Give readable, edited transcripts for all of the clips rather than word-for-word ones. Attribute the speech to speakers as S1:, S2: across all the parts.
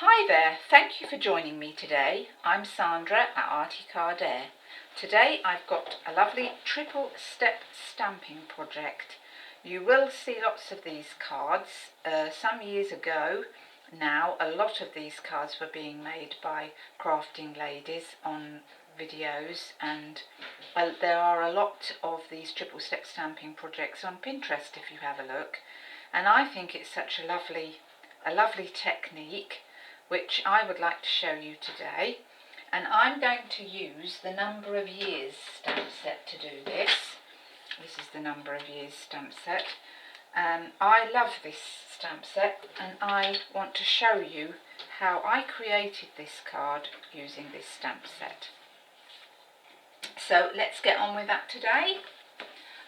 S1: Hi there, thank you for joining me today. I'm Sandra at Articard. Today I've got a lovely triple step stamping project. You will see lots of these cards. Some years ago now, a lot of these cards were being made by crafting ladies on videos, and there are a lot of these triple step stamping projects on Pinterest if you have a look. And I think it's such a lovely technique which I would like to show you today, and I'm going to use the number of years stamp set to do this. This is the number of years stamp set. I love this stamp set, and I want to show you how I created this card using this stamp set. So let's get on with that today.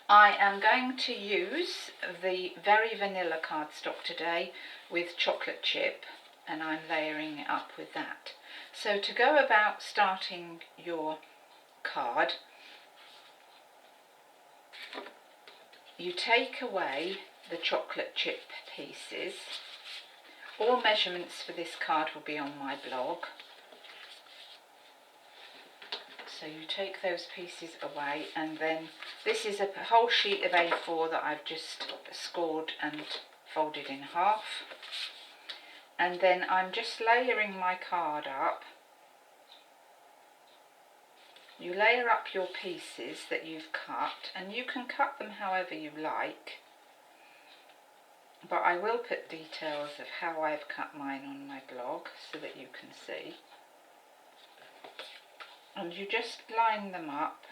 S1: I am going to use the very vanilla cardstock today with chocolate chip, and I'm layering it up with that. So to go about starting your card, you take away the chocolate chip pieces. All measurements for this card will be on my blog. So you take those pieces away, and then this is a whole sheet of A4 that I've just scored and folded in half. And then I'm just layering my card up. You layer up your pieces that you've cut, and you can cut them however you like, but I will put details of how I've cut mine on my blog so that you can see. And you just line them up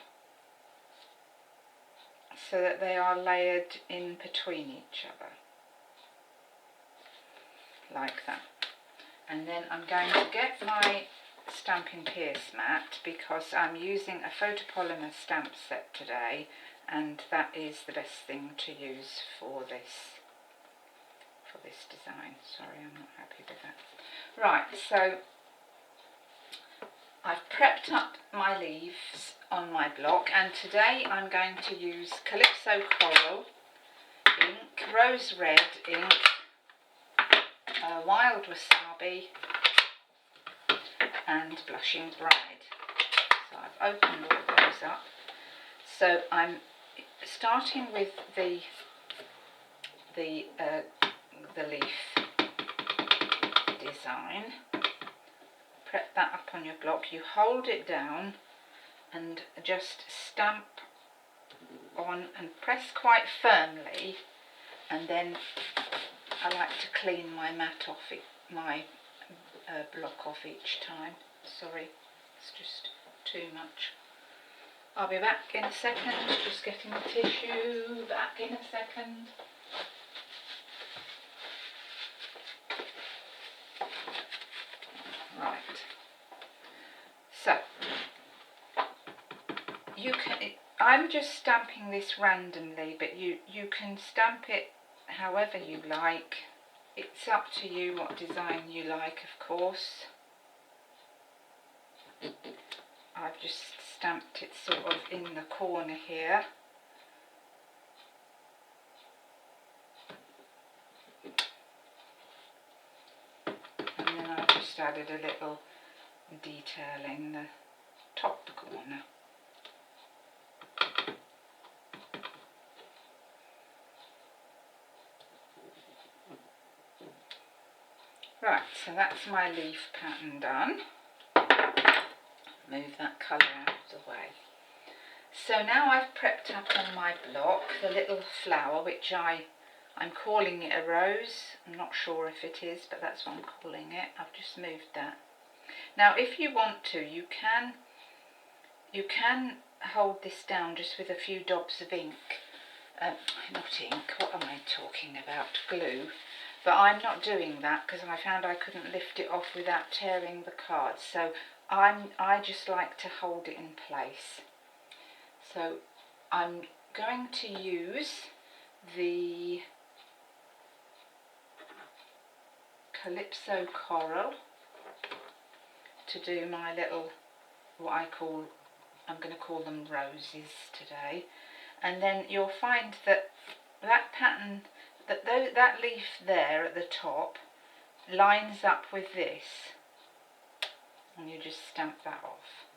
S1: so that they are layered in between each other, like that. And then I'm going to get my Stampin' Pierce mat, because I'm using a photopolymer stamp set today, and that is the best thing to use for this design. Sorry, I'm not happy with that. Right, so I've prepped up my leaves on my block, and today I'm going to use Calypso Coral ink, Rose Red ink, Wild Wasabi and Blushing Bride. So I've opened all of those up. So I'm starting with the leaf design. Prep that up on your block. You hold it down and just stamp on and press quite firmly, and then I like to clean my mat off it, my block off each time. Sorry, it's just too much. I'll be back in a second, just getting the tissue. Back in a second. Right, so you can, I'm just stamping this randomly, but you can stamp it however you like. It's up to you what design you like, of course. I've just stamped it sort of in the corner here. And then I've just added a little detail in the top corner. Right, so that's my leaf pattern done. Move that colour out of the way. So now I've prepped up on my block the little flower, which I'm calling it a rose. I'm not sure if it is, but that's what I'm calling it. I've just moved that. Now if you want to, you can hold this down just with a few dobs of ink. Not ink, what am I talking about? Glue. But I'm not doing that because I found I couldn't lift it off without tearing the card. So I just like to hold it in place. So I'm going to use the Calypso Coral to do my little, I'm going to call them roses today. And then you'll find that pattern, that leaf there at the top, lines up with this, and you just stamp that off.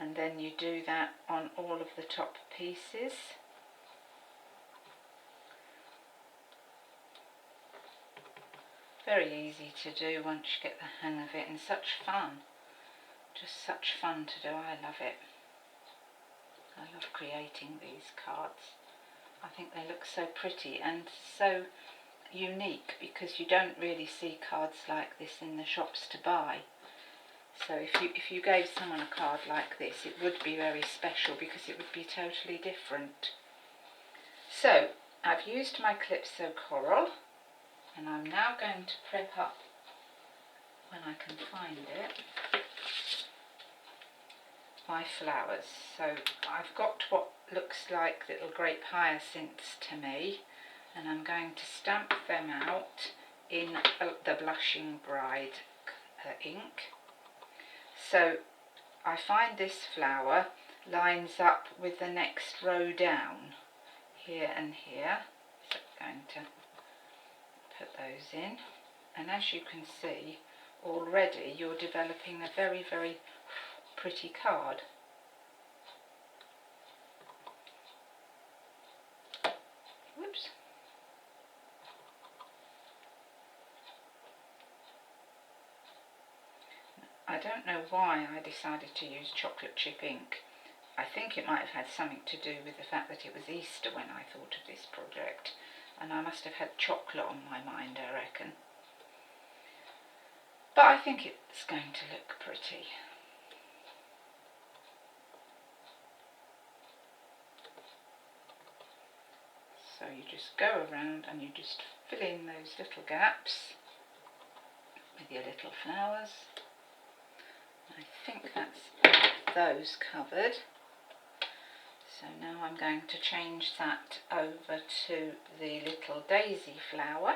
S1: And then you do that on all of the top pieces. Very easy to do once you get the hang of it, and such fun. Just such fun to do. I love it. I love creating these cards. I think they look so pretty and so unique, because you don't really see cards like this in the shops to buy. So if you gave someone a card like this, it would be very special, because it would be totally different. So I've used my Calypso Coral, and I'm now going to prep up, when I can find it, my flowers. So I've got what looks like little grape hyacinths to me, and I'm going to stamp them out in the Blushing Bride ink. So I find this flower lines up with the next row down, here and here. So I'm going to put those in, and as you can see, already you're developing a very, very pretty card. Whoops. I don't know why I decided to use chocolate chip ink. I think it might have had something to do with the fact that it was Easter when I thought of this project, and I must have had chocolate on my mind, I reckon. But I think it's going to look pretty. So you just go around and you just fill in those little gaps with your little flowers. I think that's those covered. So now I'm going to change that over to the little daisy flower,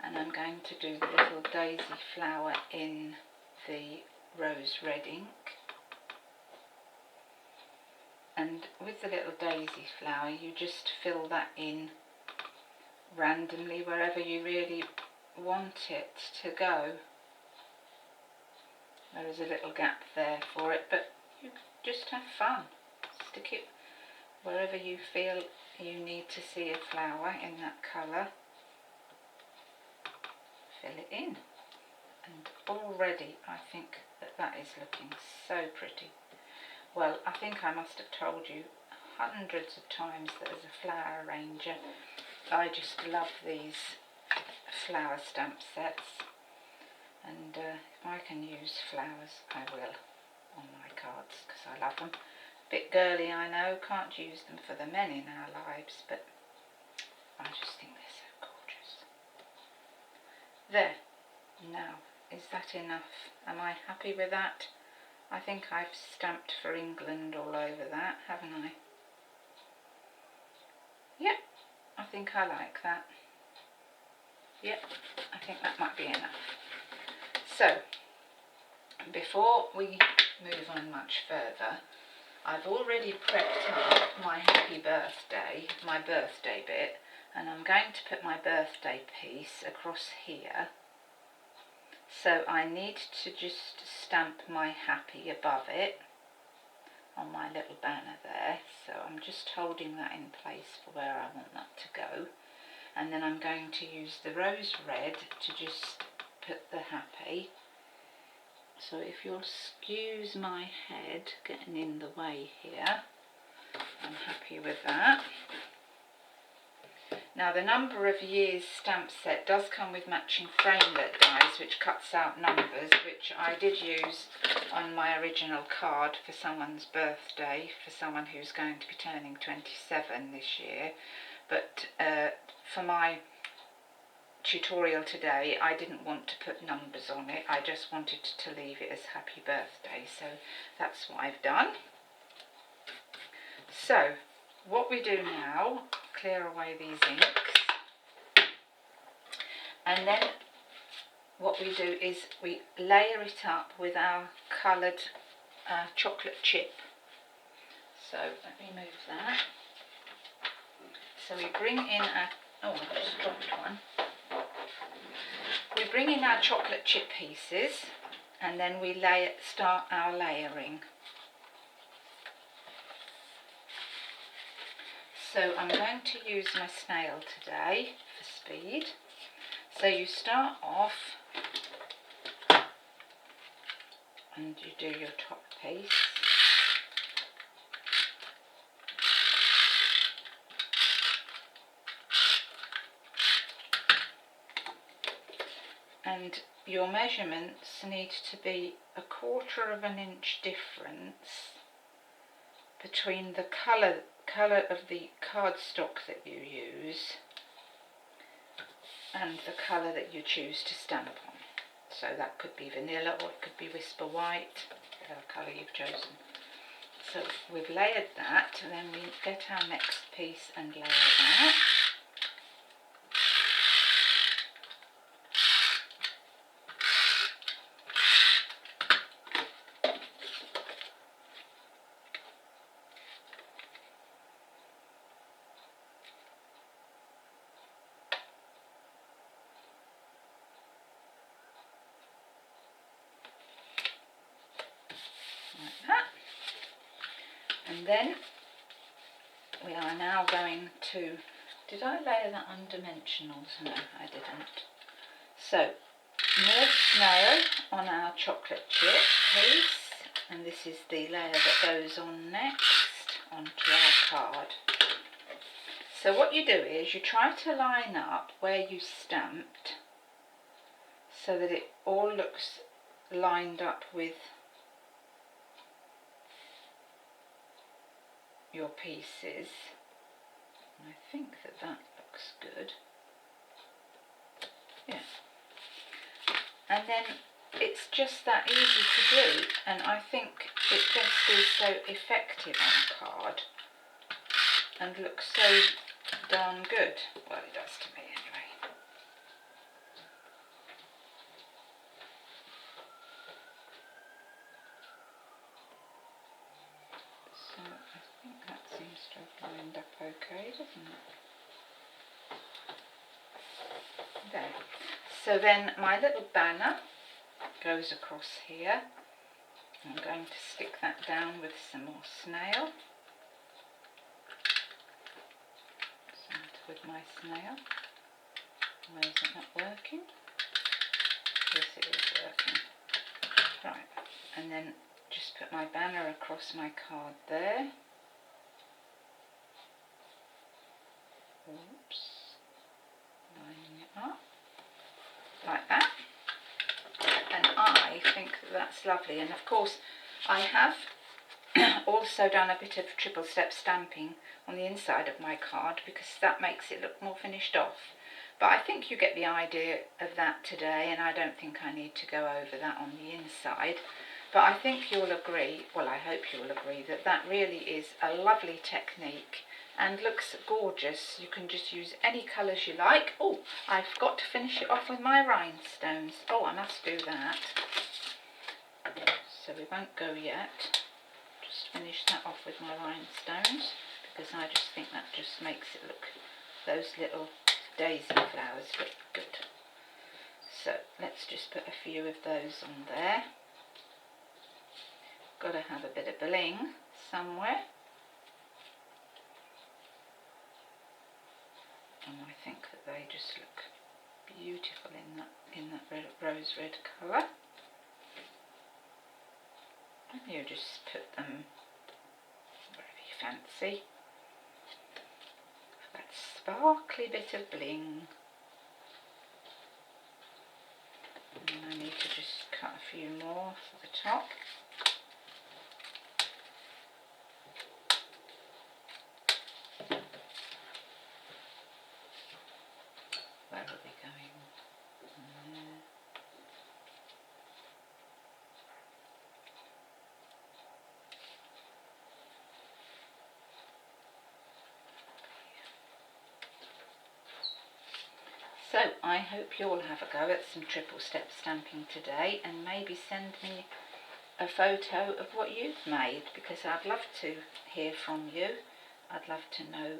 S1: and I'm going to do the little daisy flower in the rose red ink. And with the little daisy flower, you just fill that in randomly wherever you really want it to go. There is a little gap there for it, but you just have fun. Stick it wherever you feel you need to see a flower in that colour. Fill it in, and already I think that is looking so pretty. Well, I think I must have told you hundreds of times that as a flower arranger, I just love these flower stamp sets, and if I can use flowers, I will on my cards, because I love them. Bit girly, I know, can't use them for the men in our lives, but I just think they're so gorgeous. There, now, is that enough? Am I happy with that? I think I've stamped for England all over that, haven't I? Yep, I think I like that. Yep, I think that might be enough. So, before we move on much further, I've already prepped up my happy birthday, my birthday bit, and I'm going to put my birthday piece across here. So I need to just stamp my happy above it on my little banner there. So I'm just holding that in place for where I want that to go. And then I'm going to use the rose red to just put the happy. So if you'll excuse my head getting in the way here, I'm happy with that. Now the number of years stamp set does come with matching framelit dies, which cuts out numbers, which I did use on my original card for someone's birthday, for someone who's going to be turning 27 this year. But for my tutorial today, I didn't want to put numbers on it. I just wanted to leave it as happy birthday, so that's what I've done. So what we do now, clear away these inks, and then what we do is we layer it up with our coloured chocolate chip. So let me move that. So we bring in our, oh, I just dropped one. We bring in our chocolate chip pieces and then we start our layering. So I'm going to use my snail today for speed. So you start off and you do your top piece. And your measurements need to be 1/4 of an inch difference between the colour of the cardstock that you use and the colour that you choose to stamp on. So that could be vanilla or it could be Whisper White, whatever colour you've chosen. So we've layered that, and then we get our next piece and layer that. Like that. And then we are now going to, did I layer that on dimensionals? No, I didn't. So more snail on our chocolate chip piece, and this is the layer that goes on next onto our card. So what you do is you try to line up where you stamped so that it all looks lined up with your pieces. And I think that looks good. Yeah. And then it's just that easy to do, and I think it just is so effective on a card and looks so darn good. Well, it does to me anyway. So I think that seems to have lined up okay, doesn't it? There. So then my little banner goes across here. I'm going to stick that down with some more snail. With my snail. Why is it not working? Yes, it is working. Right, and then just put my banner across my card there. Oops. Lining it up. Like that. And I think that's lovely. And of course, I have also done a bit of triple step stamping on the inside of my card because that makes it look more finished off. But I think you get the idea of that today, and I don't think I need to go over that on the inside. But I think you'll agree, well I hope you'll agree, that that really is a lovely technique and looks gorgeous. You can just use any colours you like. Oh, I forgot to finish it off with my rhinestones. Oh, I must do that. So we won't go yet. Just finish that off with my rhinestones because I just think that just makes it look, those little daisy flowers look good. So let's just put a few of those on there. Got to have a bit of bling somewhere. And I think that they just look beautiful in that rose red colour. And you just put them wherever you fancy. That sparkly bit of bling. And then I need to just cut a few more for the top. Where are we going? There. So I hope you all have a go at some triple step stamping today, and maybe send me a photo of what you've made, because I'd love to hear from you. I'd love to know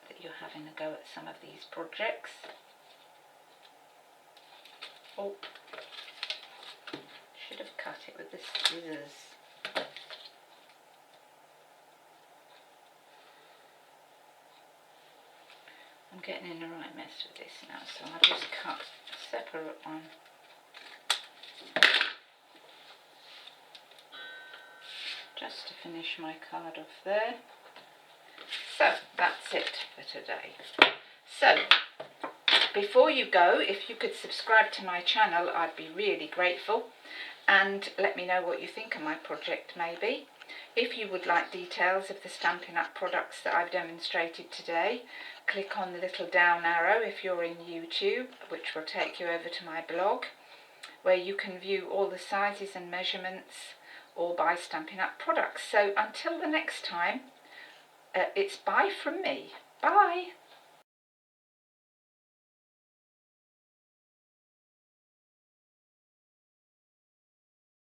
S1: that you're having a go at some of these projects. Oh, should have cut it with the scissors. I'm getting in the right mess with this now, so I'll just cut a separate one. Just to finish my card off there. So that's it for today. So before you go, if you could subscribe to my channel, I'd be really grateful, and let me know what you think of my project maybe. If you would like details of the Stampin' Up products that I've demonstrated today, click on the little down arrow if you're in YouTube, which will take you over to my blog, where you can view all the sizes and measurements or buy Stampin' Up products. So until the next time, it's bye from me. Bye!